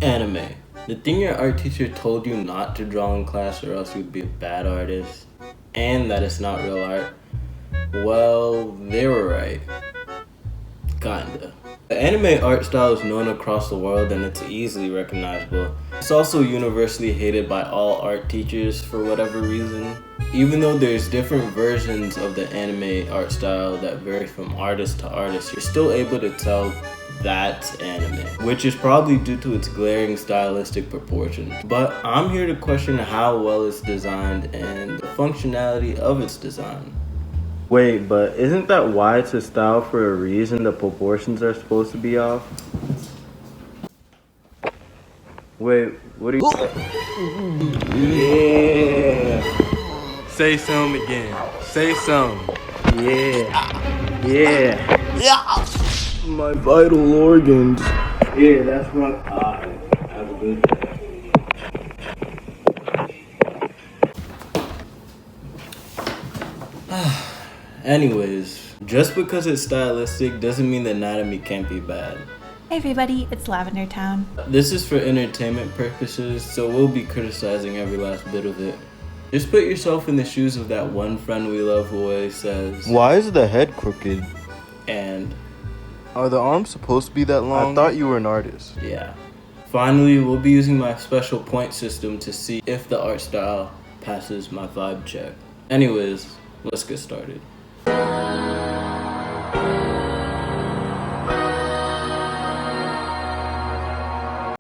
Anime. The thing your art teacher told you not to draw in class or else you'd be a bad artist, and that it's not real art. Well, they were right. Kinda. The anime art style is known across the world and it's easily recognizable. It's also universally hated by all art teachers for whatever reason. Even though there's different versions of the anime art style that vary from artist to artist, you're still able to tell that's anime, which is probably due to its glaring stylistic proportions. But I'm here to question how well it's designed and the functionality of its design. Wait, but isn't that why it's a style for a reason? The proportions are supposed to be off? Wait, what are you... Yeah! Say something again. Say something. Yeah. Yeah. My vital organs. Yeah, that's right. Have a good day. Anyways, just because it's stylistic doesn't mean the anatomy can't be bad. Hey everybody, it's Lavender Town. This is for entertainment purposes, so we'll be criticizing every last bit of it. Just put yourself in the shoes of that one friend we love who always says, "Why is the head crooked? And Are the arms supposed to be that long? I thought you were an artist." yeah. Finally, we'll be using my special point system to see if the art style passes my vibe check. Anyways, let's get started.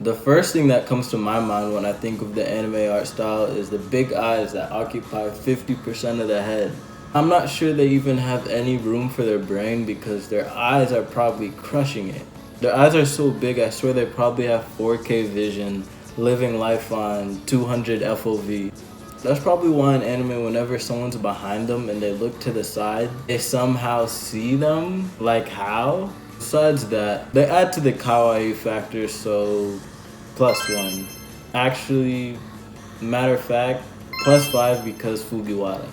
The first thing that comes to my mind when I think of the anime art style is the big eyes that occupy 50% of the head. I'm not sure they even have any room for their brain because their eyes are probably crushing it. Their eyes are so big, I swear they probably have 4K vision, living life on 200 FOV. That's probably why in anime, whenever someone's behind them and they look to the side, they somehow see them. Like how? Besides that, they add to the kawaii factor, so +1. Actually, matter of fact, +5 because Fujiwara.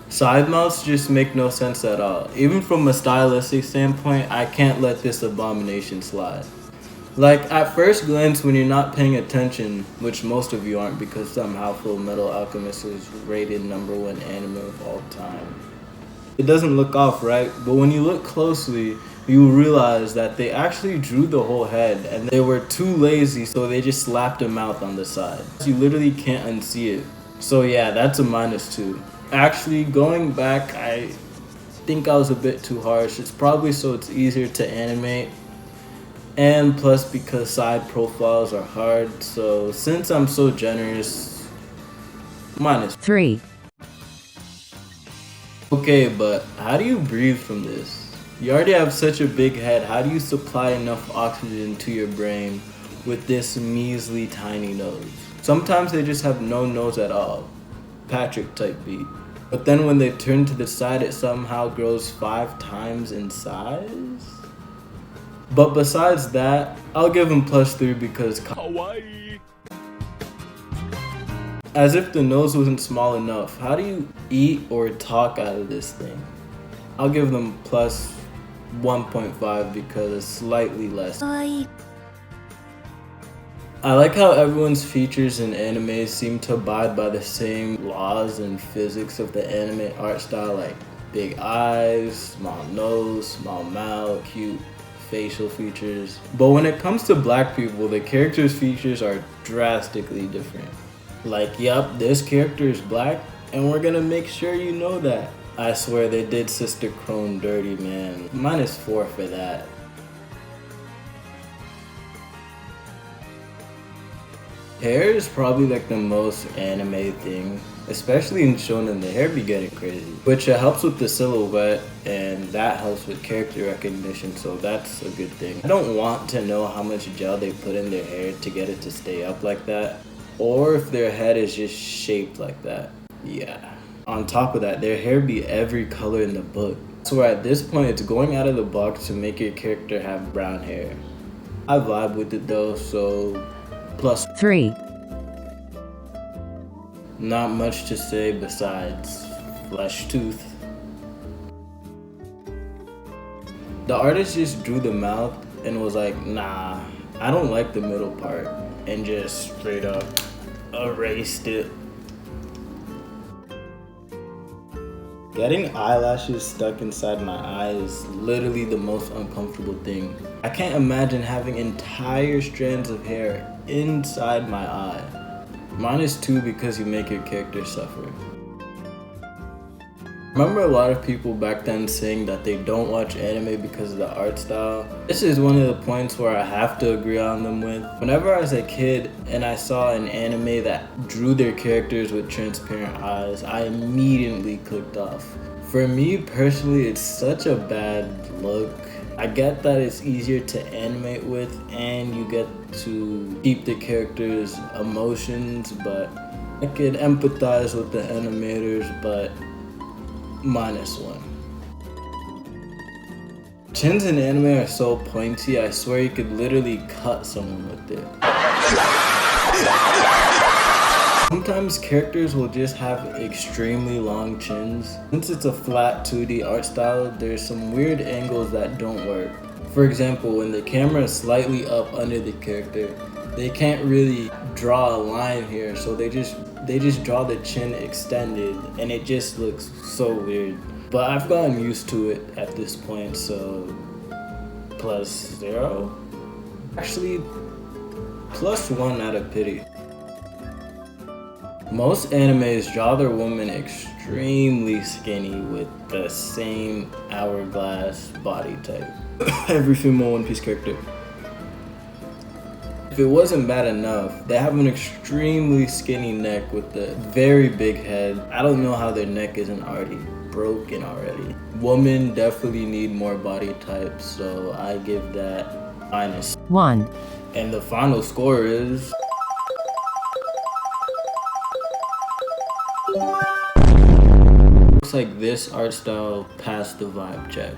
Side mouths just make no sense at all. Even from a stylistic standpoint, I can't let this abomination slide. Like, at first glance, when you're not paying attention, which most of you aren't because somehow Full Metal Alchemist is rated #1 anime of all time, it doesn't look off, right? But when you look closely, you realize that they actually drew the whole head and they were too lazy, so they just slapped a mouth on the side. You literally can't unsee it. So yeah, that's a -2. Actually, going back, I think I was a bit too harsh. It's probably so it's easier to animate. And plus because side profiles are hard, so since I'm so generous, -3. Okay, but how do you breathe from this? You already have such a big head, how do you supply enough oxygen to your brain with this measly tiny nose? Sometimes they just have no nose at all. Patrick type beat. But then when they turn to the side, it somehow grows 5 times in size? But besides that, I'll give him +3 because kawaii. As if the nose wasn't small enough, how do you eat or talk out of this thing? I'll give them +1.5 because it's slightly less. I like how everyone's features in anime seem to abide by the same laws and physics of the anime art style, like big eyes, small nose, small mouth, cute facial features. But when it comes to black people, the characters' features are drastically different. Like, yup, this character is black, and we're gonna make sure you know that. I swear they did Sister Crone dirty, man. -4 for that. Hair is probably like the most anime thing, especially in shonen. The hair be getting crazy, which helps with the silhouette and that helps with character recognition, so that's a good thing. I don't want to know how much gel they put in their hair to get it to stay up like that, or if their head is just shaped like that. Yeah. On top of that, their hair be every color in the book. So at this point, it's going out of the box to make your character have brown hair. I vibe with it though, so +3. Not much to say besides flesh tooth. The artist just drew the mouth and was like, nah, I don't like the middle part, and just straight up erased it. Getting eyelashes stuck inside my eye is literally the most uncomfortable thing. I can't imagine having entire strands of hair inside my eye. Mine is too because you make your character suffer. I remember a lot of people back then saying that they don't watch anime because of the art style. This is one of the points where I have to agree on them with. Whenever I was a kid and I saw an anime that drew their characters with transparent eyes, I immediately clicked off. For me personally, it's such a bad look. I get that it's easier to animate with and you get to keep the characters' emotions, but I could empathize with the animators, but -1. Chins in anime are so pointy, I swear you could literally cut someone with it. Sometimes characters will just have extremely long chins. Since it's a flat 2D art style, there's some weird angles that don't work. For example, when the camera is slightly up under the character, they can't really draw a line here, so they just draw the chin extended, and it just looks so weird. But I've gotten used to it at this point, so +0? Actually, +1 out of pity. Most animes draw their woman extremely skinny with the same hourglass body type. Every female One Piece character. If it wasn't bad enough, they have an extremely skinny neck with a very big head. I don't know how their neck isn't already broken already. Women definitely need more body types, so I give that -1. And the final score is... Looks like this art style passed the vibe check.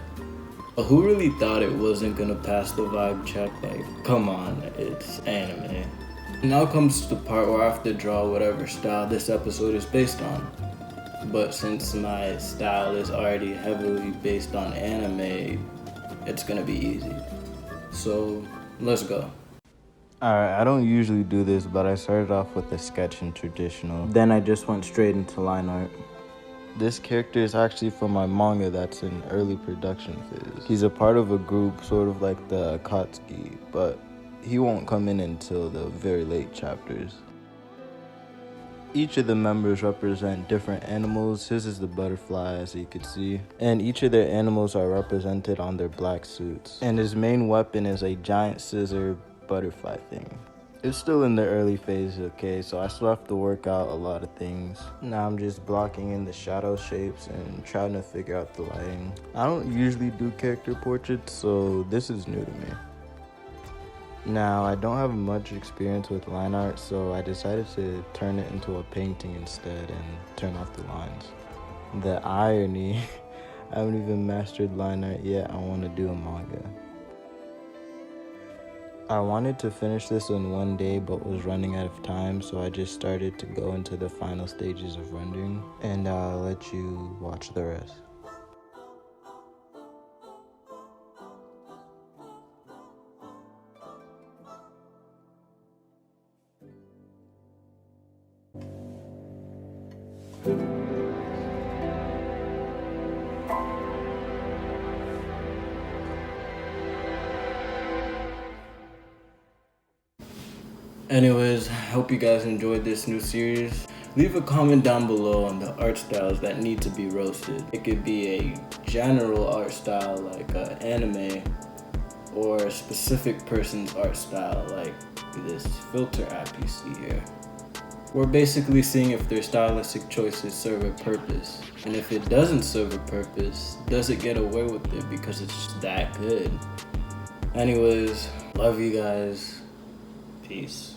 But who really thought it wasn't gonna pass the vibe check? Like, come on, it's anime. Now comes the part where I have to draw whatever style this episode is based on. But since my style is already heavily based on anime, it's gonna be easy. So, let's go. Alright, I don't usually do this, but I started off with a sketch in traditional. Then I just went straight into line art. This character is actually from my manga that's in early production phase. He's a part of a group, sort of like the Akatsuki, but he won't come in until the very late chapters. Each of the members represent different animals. His is the butterfly, as you could see. And each of their animals are represented on their black suits. And his main weapon is a giant scissor butterfly thing. It's still in the early phase, okay, so I still have to work out a lot of things. Now I'm just blocking in the shadow shapes and trying to figure out the lighting. I don't usually do character portraits, so this is new to me. Now, I don't have much experience with line art, so I decided to turn it into a painting instead and turn off the lines. The irony, I haven't even mastered line art yet. I want to do a manga. I wanted to finish this in one day, but was running out of time, so I just started to go into the final stages of rendering, and I'll let you watch the rest. Anyways, I hope you guys enjoyed this new series. Leave a comment down below on the art styles that need to be roasted. It could be a general art style like anime, or a specific person's art style like this filter app you see here. We're basically seeing if their stylistic choices serve a purpose. And if it doesn't serve a purpose, does it get away with it because it's just that good? Anyways, love you guys. Peace.